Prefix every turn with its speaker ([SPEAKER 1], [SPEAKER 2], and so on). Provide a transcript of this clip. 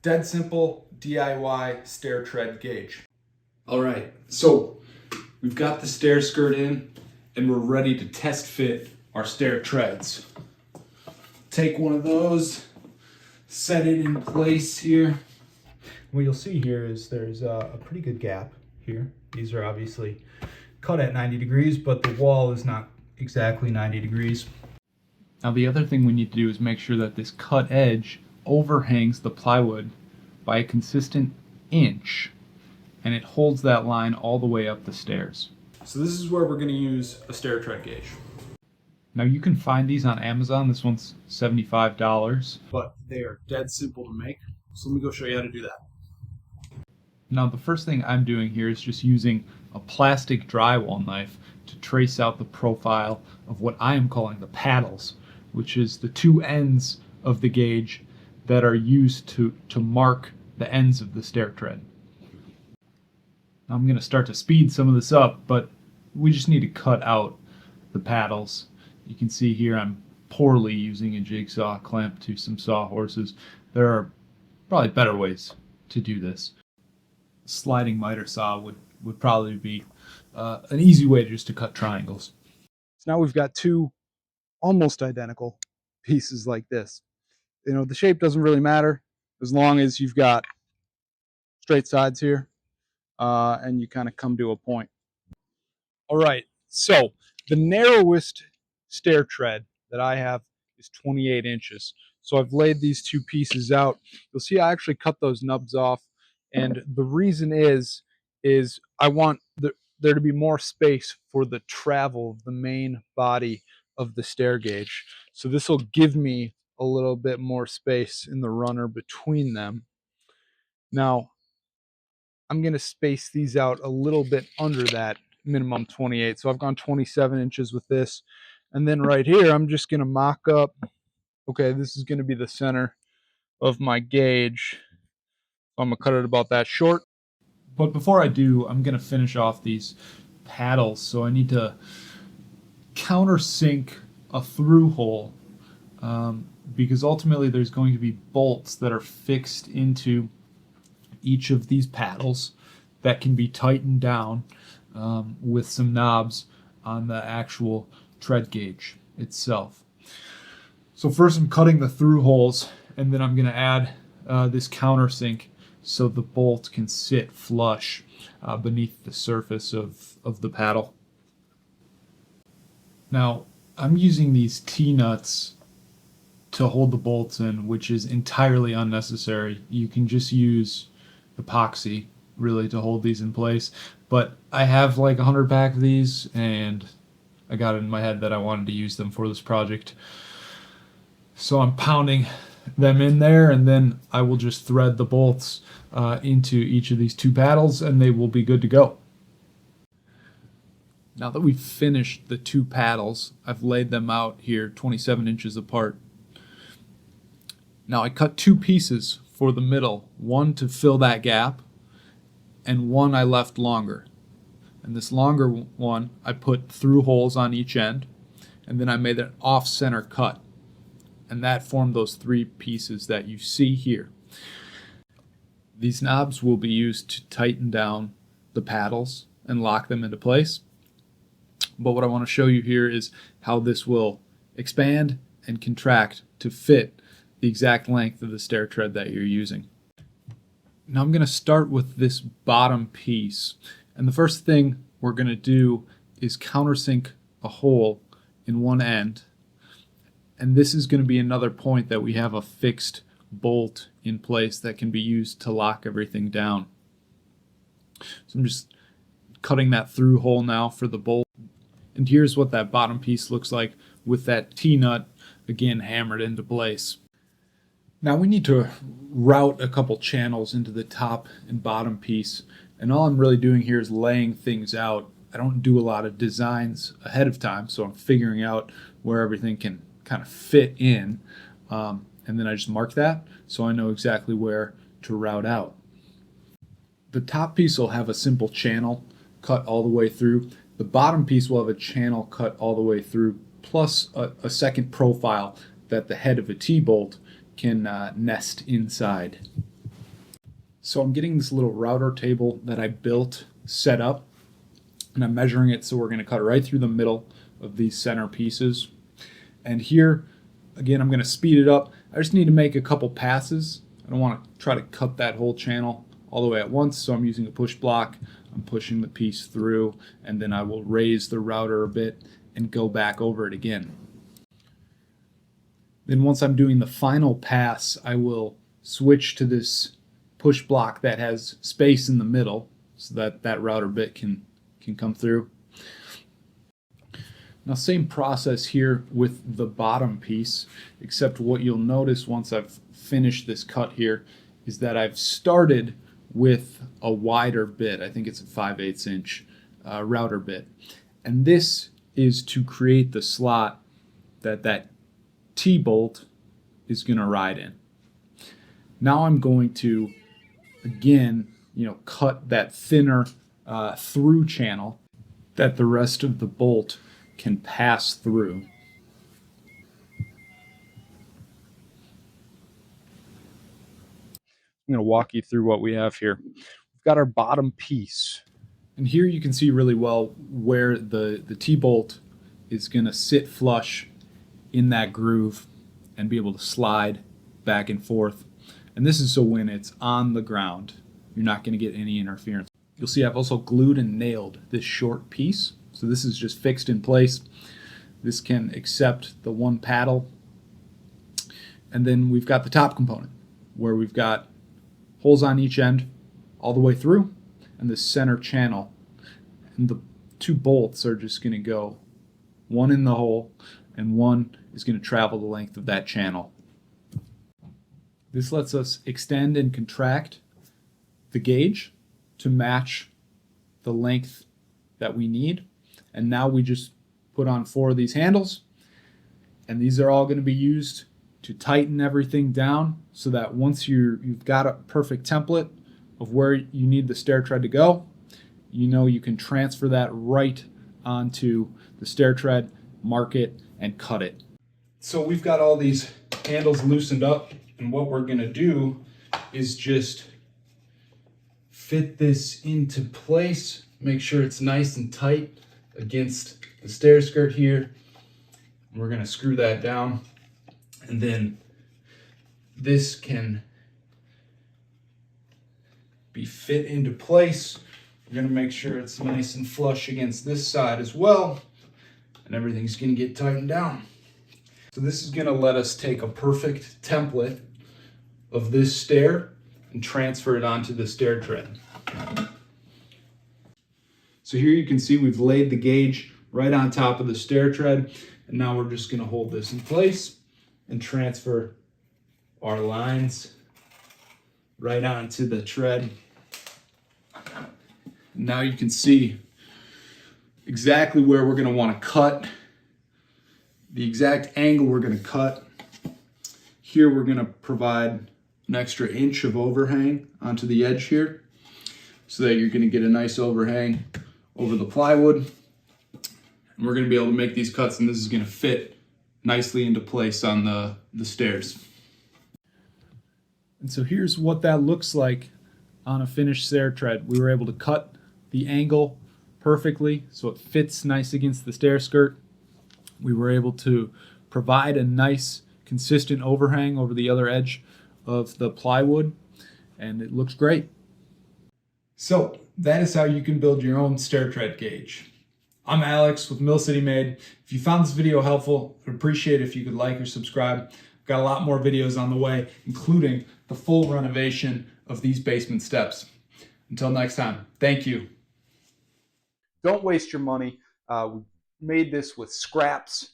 [SPEAKER 1] Dead simple DIY stair tread gauge.
[SPEAKER 2] All right, so we've got the stair skirt in and we're ready to test fit our stair treads. Take one of those, set it in place here.
[SPEAKER 1] What you'll see here is there's a pretty good gap here. These are obviously cut at 90 degrees, but the wall is not exactly 90 degrees.
[SPEAKER 2] Now the other thing we need to do is make sure that this cut edge overhangs the plywood by a consistent inch, and it holds that line all the way up the stairs.
[SPEAKER 1] So this is where we're going to use a stair tread gauge.
[SPEAKER 2] Now you can find these on Amazon. This one's $75.
[SPEAKER 1] But they are dead simple to make. So let me go show you how to do that.
[SPEAKER 2] Now the first thing I'm doing here is just using a plastic drywall knife to trace out the profile of what I am calling the paddles, which is the two ends of the gauge that are used to mark the ends of the stair tread. Now I'm going to start to speed some of this up, but we just need to cut out the paddles. You can see here I'm poorly using a jigsaw clamped to some sawhorses. There are probably better ways to do this. Sliding miter saw would probably be an easy way just to cut triangles.
[SPEAKER 1] So now we've got two almost identical pieces like this. You know, the shape doesn't really matter as long as you've got straight sides here and you kind of come to a point. All right, so the narrowest stair tread that I have is 28 inches. So I've laid these two pieces out. You'll see I actually cut those nubs off. And the reason is I want there to be more space for the travel of the main body of the stair gauge. So this will give me a little bit more space in the runner between them. Now, I'm going to space these out a little bit under that minimum 28. So I've gone 27 inches with this. And then right here, I'm just going to mock up. Okay, this is going to be the center of my gauge. I'm going to cut it about that short.
[SPEAKER 2] But before I do, I'm going to finish off these paddles. So I need to countersink a through hole because ultimately there's going to be bolts that are fixed into each of these paddles that can be tightened down with some knobs on the actual tread gauge itself. So first I'm cutting the through holes, and then I'm going to add this countersink so the bolt can sit flush beneath the surface of the paddle. Now I'm using these T-nuts to hold the bolts in, which is entirely unnecessary. You can just use epoxy really to hold these in place, but I have like 100 pack of these and I got it in my head that I wanted to use them for this project. So I'm pounding them in there, and then I will just thread the bolts into each of these two paddles and they will be good to go. Now that we've finished the two paddles, I've laid them out here 27 inches apart. Now I cut two pieces for the middle, one to fill that gap and one I left longer. And this longer one I put through holes on each end, and then I made an off-center cut. And that formed those three pieces that you see here. These knobs will be used to tighten down the paddles and lock them into place. But what I want to show you here is how this will expand and contract to fit the exact length of the stair tread that you're using. Now I'm going to start with this bottom piece. And the first thing we're going to do is countersink a hole in one end. And this is going to be another point that we have a fixed bolt in place that can be used to lock everything down. So I'm just cutting that through hole now for the bolt. And here's what that bottom piece looks like with that T-nut again hammered into place. Now we need to route a couple channels into the top and bottom piece. And all I'm really doing here is laying things out. I don't do a lot of designs ahead of time, so I'm figuring out where everything can kind of fit in, and then I just mark that so I know exactly where to route out. The top piece will have a simple channel cut all the way through. The bottom piece will have a channel cut all the way through, plus a second profile that the head of a T-bolt can nest inside. So I'm getting this little router table that I built set up, and I'm measuring it, so we're going to cut right through the middle of these center pieces. And here, again, I'm going to speed it up. I just need to make a couple passes. I don't want to try to cut that whole channel all the way at once, so I'm using a push block. I'm pushing the piece through, and then I will raise the router a bit and go back over it again. Then once I'm doing the final pass, I will switch to this push block that has space in the middle so that that router bit can come through. Now, same process here with the bottom piece, except what you'll notice once I've finished this cut here is that I've started with a wider bit. I think it's a 5/8 inch router bit. And this is to create the slot that T-bolt is going to ride in. Now I'm going to, again, cut that thinner through channel that the rest of the bolt can pass through.
[SPEAKER 1] I'm going to walk you through what we have here. We've got our bottom piece.
[SPEAKER 2] And here you can see really well where the T-bolt is going to sit flush in that groove and be able to slide back and forth. And this is so when it's on the ground, you're not going to get any interference. You'll see I've also glued and nailed this short piece. So this is just fixed in place. This can accept the one paddle. And then we've got the top component where we've got holes on each end all the way through and the center channel. And the two bolts are just going to go one in the hole and one is going to travel the length of that channel. This lets us extend and contract the gauge to match the length that we need. And now we just put on 4 of these handles, and these are all going to be used to tighten everything down so that once you've got a perfect template of where you need the stair tread to go, you can transfer that right onto the stair tread, mark it, and cut it. So we've got all these handles loosened up, and what we're going to do is just fit this into place, make sure it's nice and tight against the stair skirt here. We're going to screw that down, and then this can be fit into place. We're going to make sure it's nice and flush against this side as well, and everything's going to get tightened down. So this is going to let us take a perfect template of this stair and transfer it onto the stair tread. So here you can see we've laid the gauge right on top of the stair tread, and now we're just going to hold this in place and transfer our lines right onto the tread. Now you can see exactly where we're going to want to cut, the exact angle we're going to cut. Here we're going to provide an extra inch of overhang onto the edge here so that you're going to get a nice overhang over the plywood. And we're going to be able to make these cuts, and this is going to fit nicely into place on the stairs. And so here's what that looks like on a finished stair tread. We were able to cut the angle perfectly so it fits nice against the stair skirt. We were able to provide a nice consistent overhang over the other edge of the plywood, and it looks great. So that is how you can build your own stair tread gauge. I'm Alex with Mill City Made. If you found this video helpful, I'd appreciate it if you could like or subscribe. I've got a lot more videos on the way, including the full renovation of these basement steps. Until next time, thank you.
[SPEAKER 1] Don't waste your money. We made this with scraps